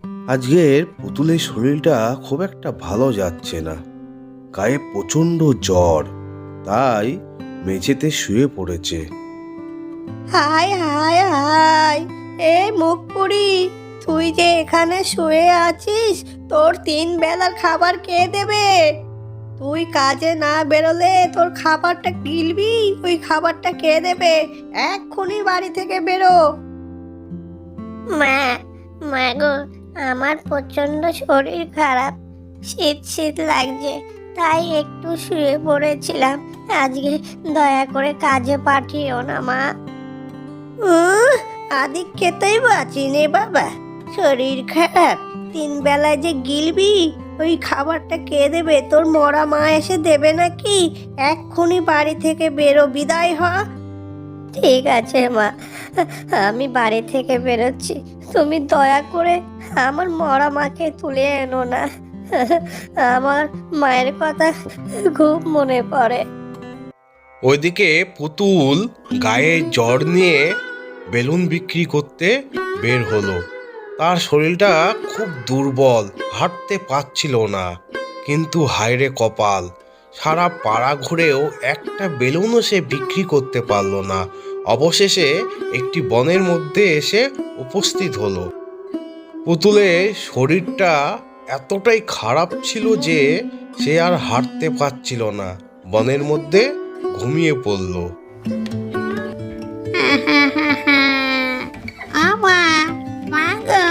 আজকের পুতুলের শরীরটা খুব একটা ভালো যাচ্ছে না। গায়ে প্রচণ্ড জ্বর, তাই মেঝেতে শুয়ে পড়েছে। হায় হায় হায়, এই মুখ পুরি, তুই যে এখানে শুয়ে আছিস, তোর 3 বেলার খাবার কে দেবে? তুই কাজে না বেরোলে তোর খাবারটা গিলবি, ওই খাবারটা কে দেবে? এক্ষুনি বাড়ি থেকে বেরো। মা, মা গো, আমার প্রচন্ড শরীর খারাপ, শীত শীত লাগছে, তাই একটু শুয়ে পড়েছিলাম। আজকে দয়া করে কাজে পাঠিও না মা। আদিক খেতেই বাঁচি নে বাবা, শরীর খারাপ, 3 বেলায় যে গিলবি, ওই খাবারটা কে দেবে? তোর মরা মা এসে দেবে নাকি? এক্ষুনি বাড়ি থেকে বেরো, বিদায় হ। ঠিক আছে মা, আমি বাড়ি থেকে বেরোচ্ছি। তুমি দয়া করে আমার মরা মাকে তুলে এনো না, আমার মায়ের কথা খুব মনে পড়ে। ওইদিকে পুতুল গায়ে জ্বর নিয়ে বেলুন বিক্রি করতে বের হলো। তার শরীরটা খুব দুর্বল, হাঁটতে পারছিল না। কিন্তু হায়রে কপাল, সারা পাড়া ঘুরেও একটা বেলুনও সে বিক্রি করতে পারল না। অবশেষে একটি বনের মধ্যে এসে উপস্থিত হলো। পুতুলের শরীরটা এতটাই খারাপ ছিল যে সে আর হাঁটতে পারছিল না, বনের মধ্যে ঘুমিয়ে পড়ল। আমার মা গো,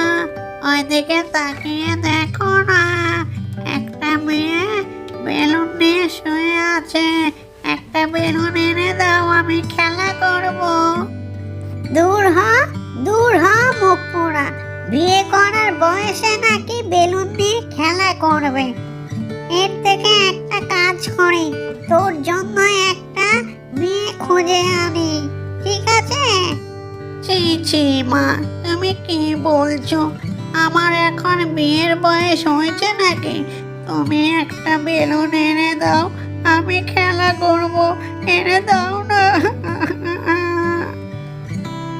ওইদিকে তাকিয়ে দেখো না, একটা মেয়ে বেলুন নিয়ে শুয়ে আছে। একটা বেলুন এনে দাও, আমি খেলা করব। দূর হ, দূর হ মুখ পোড়া, বিয়ে করার বয়সে নাকি বেলুন নিয়ে খেলা করবে। এর থেকে একটা কাজ করি, তোর জন্য একটা মেয়ে খুঁজে আনি, ঠিক আছে? ছি ছি মা, তুমি কি বলছো? আমার এখন বিয়ের বয়স হয়েছে নাকি? তুমি একটা বেলুন এনে দাও, আমি খেলা করব, এনে দাও না।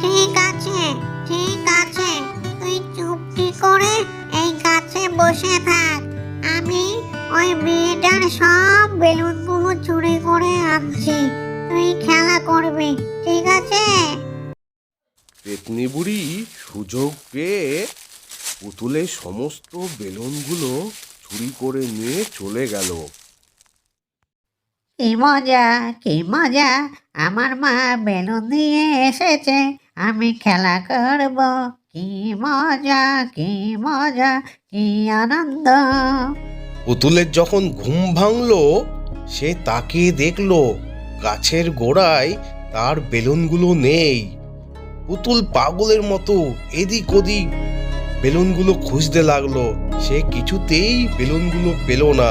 ঠিক আছে, ঠিক আছে, তুই চুপটি করে এই গাছে বসে থাক। আমি ওই মেয়েটার সব বেলুনগুলো চুরি করে আনছি, তুই খেলা করবি, ঠিক আছে? পেতনি বুড়ি সুযোগ পেয়ে পুতুলের সমস্ত বেলুনগুলো চুরি করে নিয়ে চলে গেল। কি মজা, কি মজা, আমার মা বেলুন দিয়ে এসেছে, আমি খেলা করব। কি মজা, কি মজা, কি আনন্দ। পুতুলের যখন ঘুম ভাঙলো, সে তাকিয়ে দেখলো গাছের গোড়ায় তার বেলুনগুলো নেই। পুতুল পাগলের মতো এদিক ওদিক বেলুনগুলো খুঁজতে লাগলো। সে কিছুতেই বেলুনগুলো পেল না।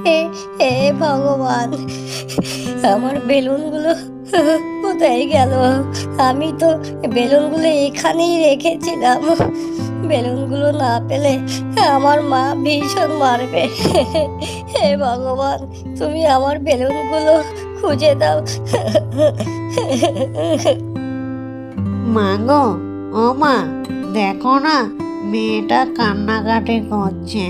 হে হে ভগবান, আমার বেলুনগুলো কোথায় গেল? আমি তো বেলুনগুলো এখানেই রেখেছিলাম। বেলুনগুলো না পেলে আমার মা ভীষণ মারবে। হে ভগবান, তুমি আমার বেলুনগুলো খুঁজে দাও। মা গো, ও মা, দেখো না, মেয়েটা কান্নাকাটি করছে,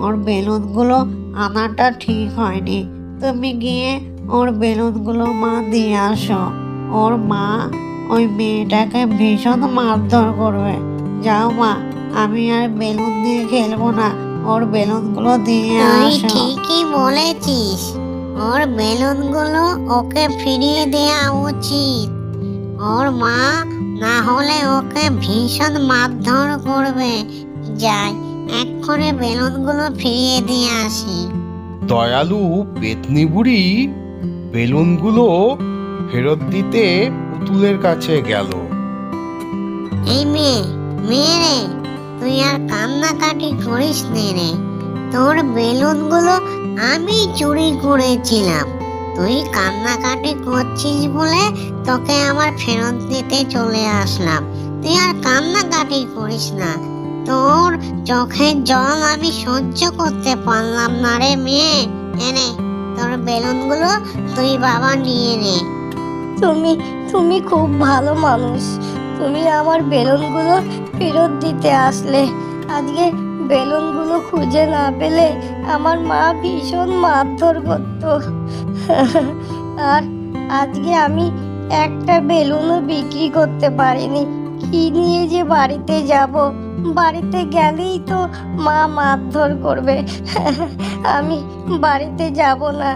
ওর বেলুনগুলো আনাটা ঠিক হয়নি। তুমি গিয়ে ওর বেলুনগুলো মা দিয়ে আসো। ওর মা ওই মেয়েটাকে ভীষণ মারধর করবে। যাও মা, আমি আর বেলুন দিয়ে খেলবো না, ওর বেলুনগুলো দিয়ে আসো। ঠিকই বলেছিস, ওর বেলুনগুলো ওকে ফিরিয়ে দেওয়া উচিত। ওর মা না হলে ওকে ভীষণ মারধর করবে। যাই, এক্ষুনি বেলুনগুলো ফিরিয়ে দিয়ে আসি। দয়ালু পেতনি বুড়ি বেলুনগুলো ফেরত দিতে পুতুলের কাছে গেল। এই মেয়ে, মেয়ে রে, তুই আর কান্নাকাটি করিস নে রে। তোর বেলুনগুলো আমি চুরি করেছিলাম, তুই কান্নাকাটি করছিস বলে তোকে আমার ফেরত দিতে চলে আসলাম। তুই আর কান্নাকাটি করিস না, তোর চোখের জল আমি সহ্য করতে পারলাম না রে মেয়ে। এনে তোর বেলুনগুলো তুই বাবা নিয়ে নে। তুমি তুমি খুব ভালো মানুষ, তুমি আমার বেলুনগুলো ফেরত দিতে আসলে। আজকে বেলুনগুলো খুঁজে না পেলে আমার মা ভীষণ মারধর করতো। আর আজকে আমি একটা বেলুনও বিক্রি করতে পারিনি। কি নিয়ে যে বাড়িতে যাব, বাড়িতে গেলেই তো মা মারধর করবে। আমি বাড়িতে যাব না।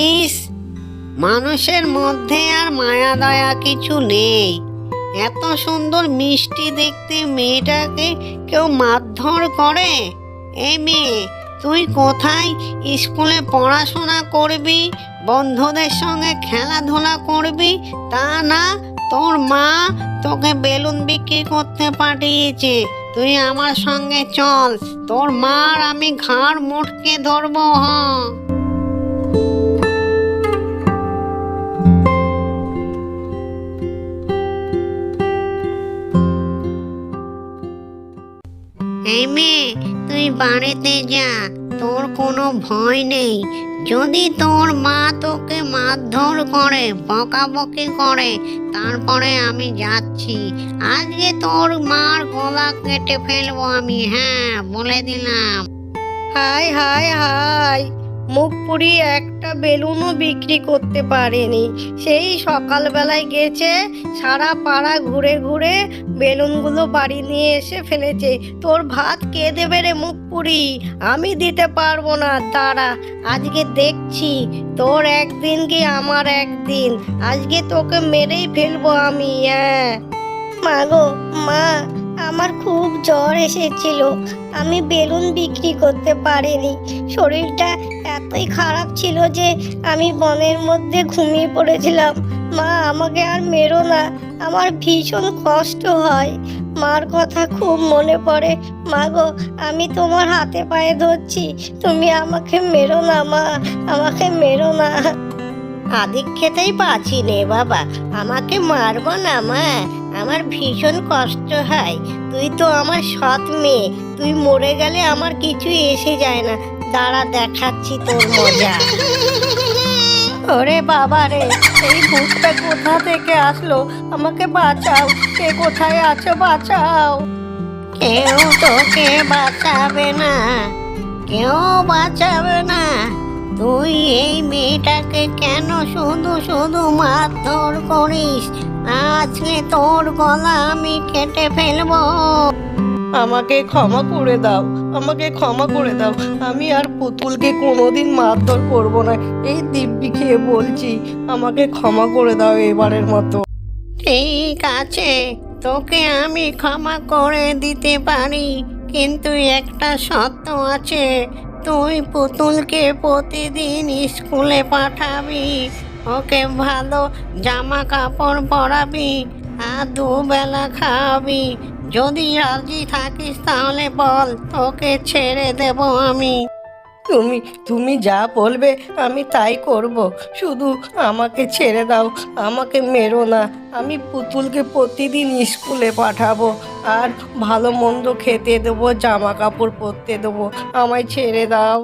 ইস, মানুষের মধ্যে আর মায়া দয়া কিছু নেই। এত সুন্দর মিষ্টি দেখতে মেয়েটাকে কেউ মারধর করে? এই মেয়ে, তুই কোথায় স্কুলে পড়াশোনা করবি, বন্ধুদের সঙ্গে খেলাধুলা করবি, তা না তোর মা তোকে বেলুন বিক্রি করতে পাঠিয়েছে। তুই আমার সঙ্গে চল, তোর মার আমি ঘাড় মুটকে ধরবো। হ্যাঁ, এই মেয়ে, তুই বাড়িতে যা, তোর কোনো ভয় নেই। যদি তোর মা তোকে মারধর করে, বকাবকি করে, তারপরে আমি যাচ্ছি। আজকে তোর মার গলা কেটে ফেলবো আমি, হ্যাঁ বলে দিলাম। হায় হায় হায়, মুখ পুড়ি একটা বেলুনও বিক্রি করতে পারেনি। সেই সকালবেলায় গেছে, সারা পাড়া ঘুরে ঘুরে বেলুনগুলো বাড়ি নিয়ে এসে ফেলেছে। তোর ভাত কে দেবে রে মুখ পুড়ি? আমি দিতে পারবো না, দাঁড়া, আজকে দেখছি তোর একদিন কি আমার একদিন। আজকে তোকে মেরেই ফেলবো আমি। হ্যাঁ মা গো, মা, আমার খুব জ্বর এসেছিল, আমি বেলুন বিক্রি করতে পারিনি। শরীরটা এতই খারাপ ছিল যে আমি বনের মধ্যে ঘুমিয়ে পড়েছিলাম। মা, আমাকে আর মেরো না, আমার ভীষণ কষ্ট হয়। মার কথা খুব মনে পড়ে। মা গো, আমি তোমার হাতে পায়ে ধরছি, তুমি আমাকে মেরো না মা, আমাকে মেরো না। আদিক খেতেই পাচ্ছি রে বাবা, আমাকে মারবো না মা, আমার ভীষণ কষ্ট হয়। তুই তো আমার সৎ মেয়ে, তুই মরে গেলে আমার কিছু এসে যায় না। দাঁড়া, দেখাচ্ছি তোর মজা। ওরে বাবা রে, এই ভূতটা কোথা থেকে আসলো? আমাকে বাঁচাও, কে কোথায় আছো? বাঁচাও। কেউ তোকে বাঁচাবে না, কেউ বাঁচাবে না। তুই এই মেয়েটাকে কেন শুধু শুধু মারধর করিস? আজকে তোর গলা আমি কেটে ফেলবো। আমাকে ক্ষমা করে দাও, আমাকে ক্ষমা করে দাও। আমি আর পুতুলকে কোনোদিন মারধর করব না, এই দিব্যি খেয়ে বলছি। আমাকে ক্ষমা করে দাও এবারের মতো। ঠিক আছে, তোকে আমি ক্ষমা করে দিতে পারি, কিন্তু একটা শর্ত আছে। তুই পুতুলকে প্রতিদিন স্কুলে পাঠাবি, ওকে ভালো জামা কাপড় পরাবি, আর দুবেলা খাওয়াবি। যদি রাজি থাকিস তাহলে বল, তোকে ছেড়ে দেব আমি। তুমি তুমি যা বলবে আমি তাই করব। শুধু আমাকে ছেড়ে দাও, আমাকে মেরো না। আমি পুতুলকে প্রতিদিন স্কুলে পাঠাবো, আর ভালো মন্দ খেতে দেবো, জামা কাপড় পরতে দেবো। আমায় ছেড়ে দাও।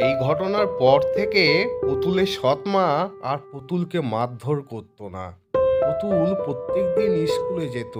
এই ঘটনার পর থেকে পুতুলের সৎ মা আর পুতুলকে মারধর করতো না। পুতুল প্রত্যেকদিন স্কুলে যেত।